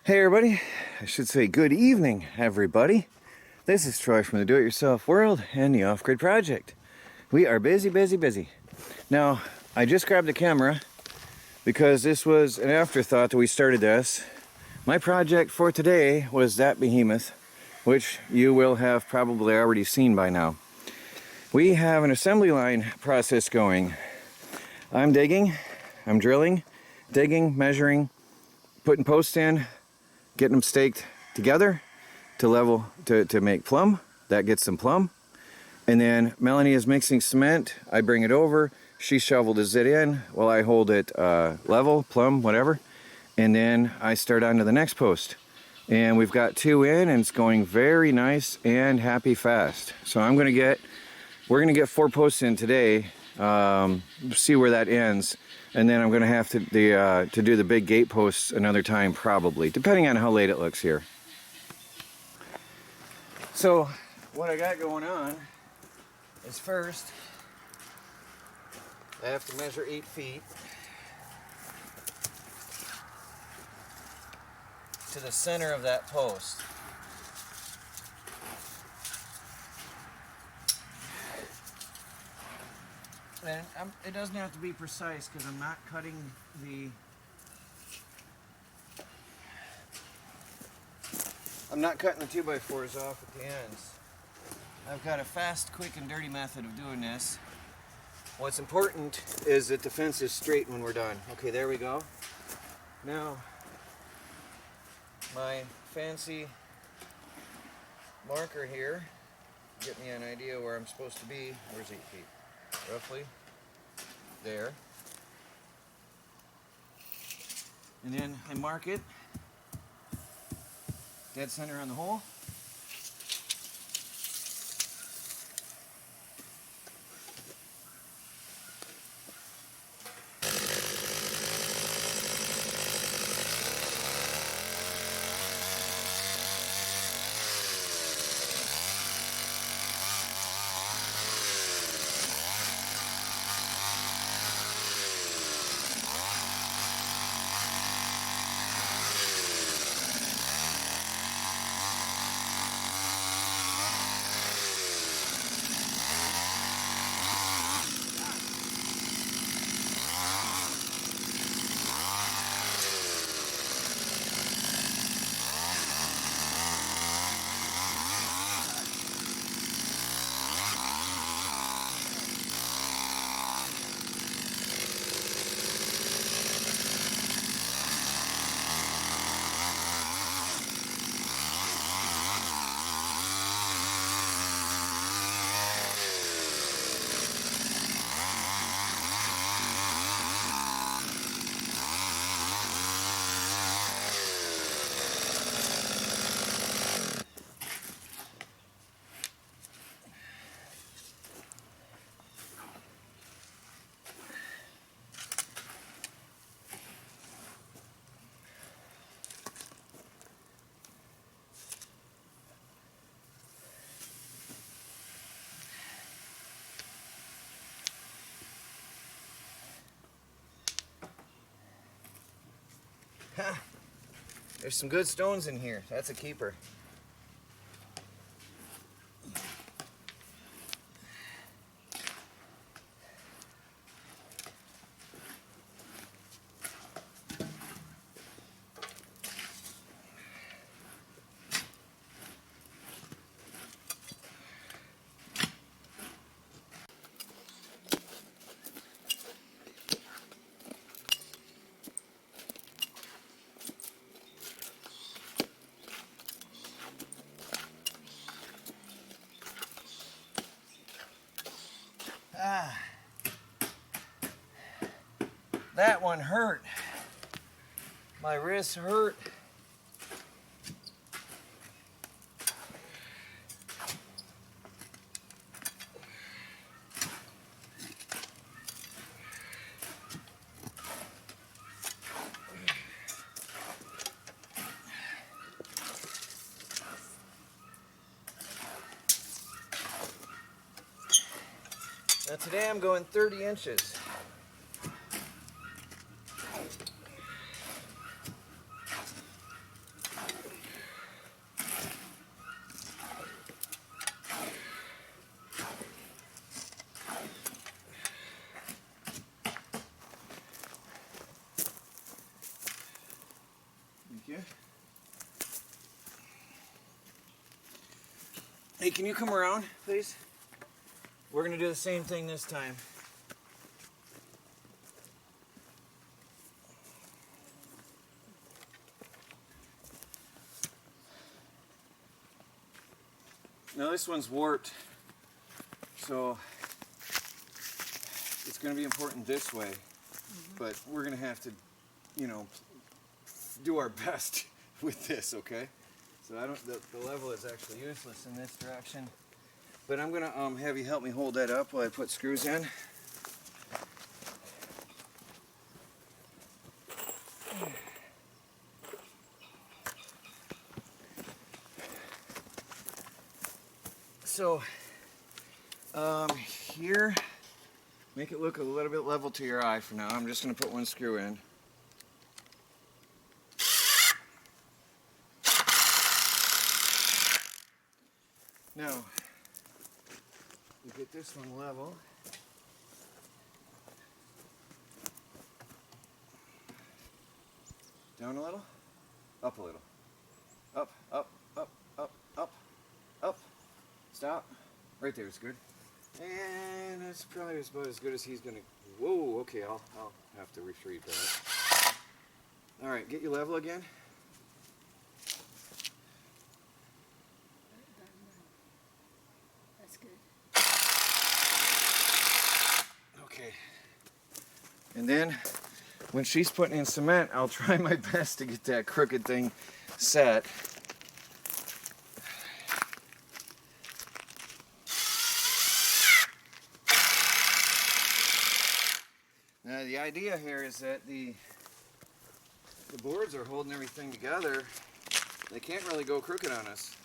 Hey everybody, I should say good evening everybody. This is Troy from the Do-It-Yourself World and the Off-Grid Project. We are busy. Now, I just grabbed the camera because this was an afterthought that we started this. My project for today was that behemoth, which you will have probably already seen by now. We have an assembly line process going. I'm digging, I'm drilling, digging, measuring, putting posts in, getting them staked together to level to make plumb. That gets them plumb. And then Melanie is mixing cement. I bring it over. She shovels it in while I hold it level, plumb, whatever. And then I start on to the next post. And we've got 2 in and it's going very nice and happy fast. So we're gonna get 4 posts in today. See where that ends. And then I'm going to have to do the big gate posts another time probably, depending on how late it looks here. So what I got going on is first, I have to measure 8 feet to the center of that post. And it doesn't have to be precise because I'm not cutting the 2x4s off at the ends. I've got a fast, quick, and dirty method of doing this. What's important is that the fence is straight when we're done. Okay, there we go. Now, my fancy marker here, get me an idea where I'm supposed to be. Where's 8 feet? Roughly there. And then I mark it dead center on the hole. There's some good stones in here. That's a keeper. That one hurt. My wrist hurt. Now today I'm going 30 inches. Hey, can you come around, please? We're gonna do the same thing this time. Now this one's warped, so it's going to be important this way, but we're going to have to, you know, do our best with this, okay? So the level is actually useless in this direction, but I'm going to have you help me hold that up while I put screws in. So, here, make it look a little bit level to your eye for now. I'm just going to put one screw in. Now, you get this one level. Down a little, up a little. Up, up, up, up, up, up. Stop. Right there is good. And that's probably about as good as he's gonna. Whoa, okay, I'll have to retrieve that. Alright, get your level again. That's good. Okay. And then when she's putting in cement, I'll try my best to get that crooked thing set. Now the idea here is that the boards are holding everything together. They can't really go crooked on us.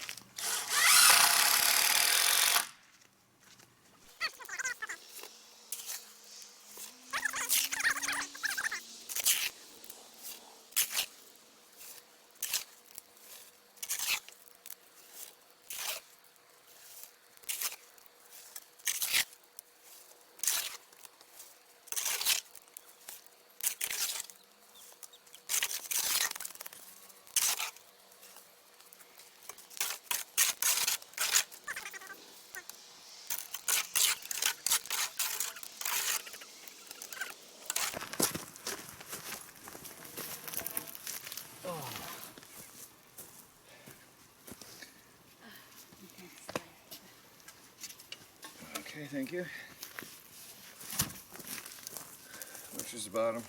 Okay, thank you. Which is the bottom?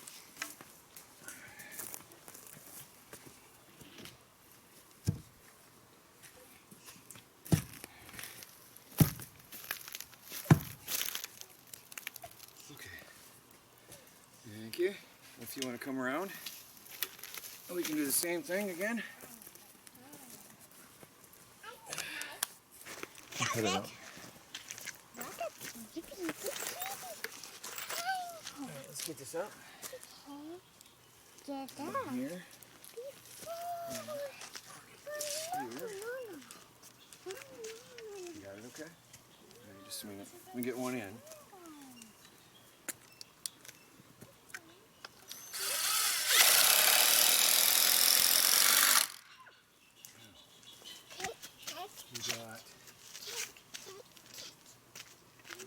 Okay. Thank you. If you want to come around, we can do the same thing again. Put it up. Alright, let's get this up. Get From that. here. Here. You got it okay? Alright, just a minute. Let me get one in. You got.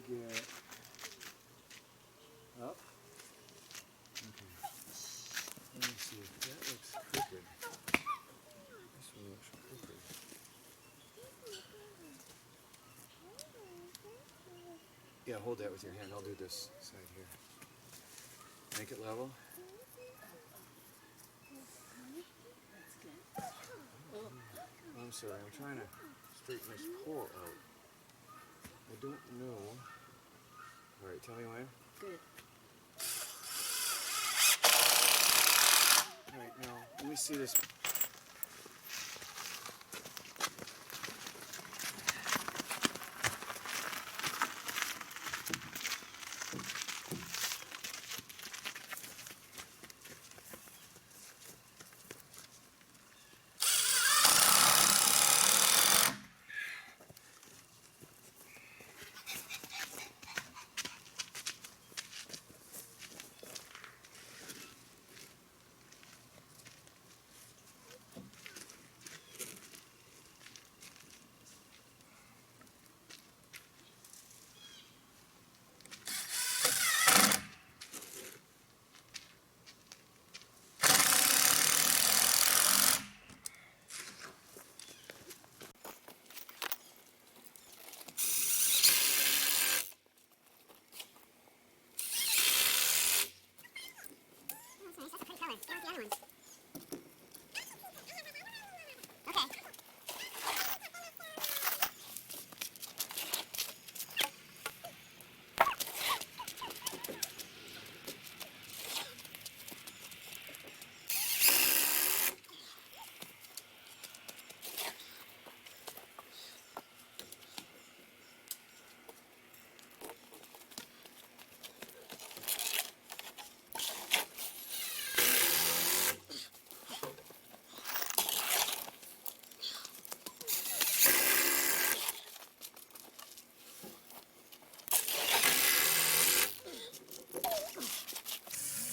Get up. Okay. Let me see if that looks crooked. This one looks crooked. Yeah, hold that with your hand. I'll do this side here. Make it level. That's good. Oh, I'm sorry. I'm trying to straighten this core out. I don't know. All right, tell me when. Good. All right, now let me see this.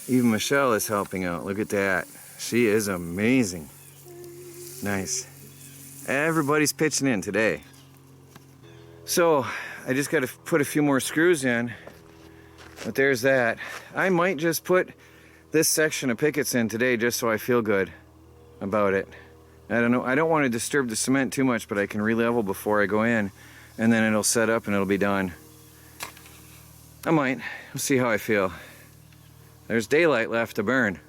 Even Michelle is helping out. Look at that. She is amazing. Nice. Everybody's pitching in today. So I just got to put a few more screws in. But there's that. I might just put this section of pickets in today just so I feel good about it. I don't know. I don't want to disturb the cement too much, but I can re-level before I go in, and then it'll set up and it'll be done. I might. We'll see how I feel. There's daylight left to burn.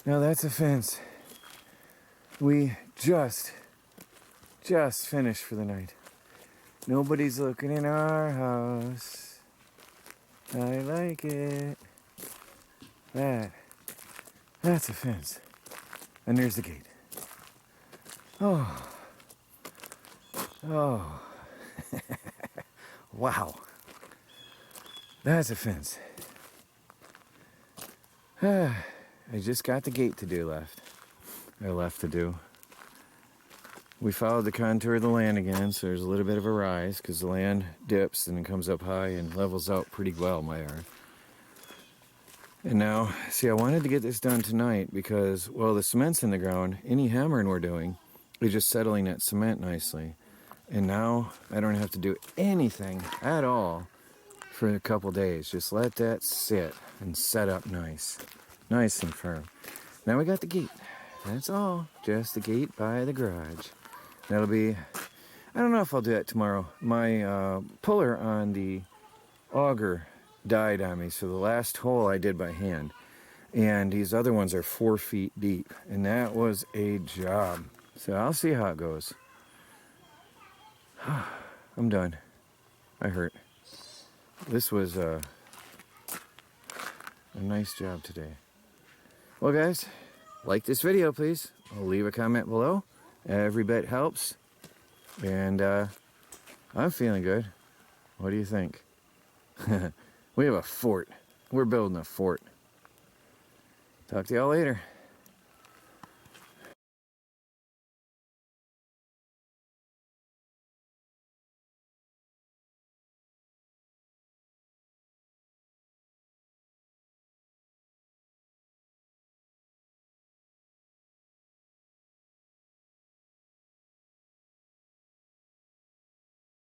Now that's a fence. We just finished for the night. Nobody's looking in our house. I like it. That's a fence. And there's the gate. Oh. Wow. That's a fence. I just got the gate to do left to do. We followed the contour of the land again, so there's a little bit of a rise because the land dips and it comes up high and levels out pretty well, my yard. And now, see, I wanted to get this done tonight because, well, the cement's in the ground. Any hammering we're doing is just settling that cement nicely. And now I don't have to do anything at all for a couple days. Just let that sit and set up nice and firm. Now we got the gate. That's all. Just the gate by the garage. That'll be, I don't know if I'll do that tomorrow. My puller on the auger died on me, so the last hole I did by hand. And these other ones are 4 feet deep, and that was a job. So I'll see how it goes. I'm done. I hurt. This was a nice job today. Well, guys, like this video, please. Leave a comment below. Every bit helps. And I'm feeling good. What do you think? We have a fort. We're building a fort. Talk to y'all later.